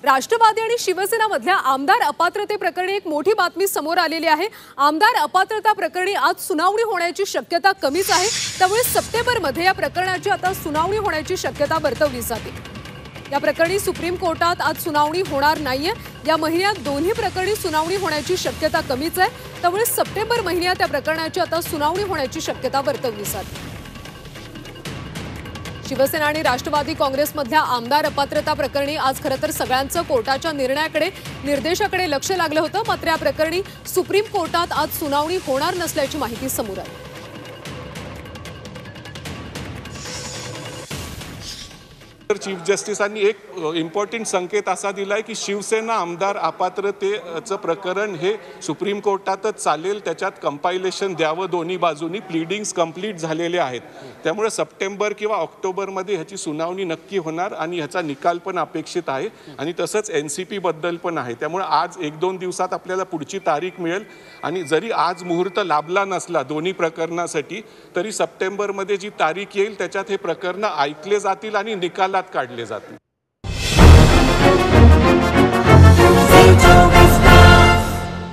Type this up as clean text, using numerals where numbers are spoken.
राष्ट्रवादी आणि शिवसेनामधल्या आमदार अपात्रते प्रकरणी एक मोठी बातमी समोर आलेली आहे। आमदार अपात्रता प्रकरणी आज सुनावणी होण्याची शक्यता कमीच आहे। त्यामुळे सप्टेंबरमध्ये या प्रकरणाची आता सुनावणी होण्याची शक्यता वर्तवली जाते। या प्रकरणी सुप्रीम कोर्टात आज सुनावणी होणार नाहीये। या महिन्यात दोन्ही प्रकरणी सुनावणी होण्याची शक्यता कमीच आहे। त्यामुळे सप्टेंबर महिन्यात या प्रकरणाची आता सुनावणी होण्याची शक्यता वर्तवली जाते। शिवसेना आणि राष्ट्रवादी काँग्रेसमधल्या आमदार अपात्रता प्रकरणी आज खरं तर सगळ्यांचं कोर्टाच्या निर्देशाकडे लक्ष लागलं होतं। मात्र या प्रकरणी सुप्रीम कोर्टात आज सुनावणी होणार नसल्याची माहिती समोर आली। चीफ जस्टिसांनी एक इम्पॉर्टंट संकेत असा दिलाय की शिवसेना आमदार अपात्रतेचं प्रकरण हे सुप्रीम कोर्टातच चालेल, त्याच्यात कंपायलेशन द्यावं दोन्ही बाजूनी, प्लीडिंग्स कंप्लीट झालेले आहेत। त्यामुळे सप्टेंबर किंवा ऑक्टोबरमध्ये ह्याची सुनावणी नक्की होणार आणि ह्याचा निकाल पण अपेक्षित आहे आणि तसंच एनसीपी बद्दल पण आहे। त्यामुळे आज 1-2 दिवसात आपल्याला पुढची तारीख मिळेल आणि जरी आज मुहूर्त लाभला नसला दोन्ही प्रकरणासाठी तरी सप्टेंबरमध्ये जी तारीख येईल त्याच्यात हे प्रकरण ऐकले जातील आणि निकालात काढले जातील।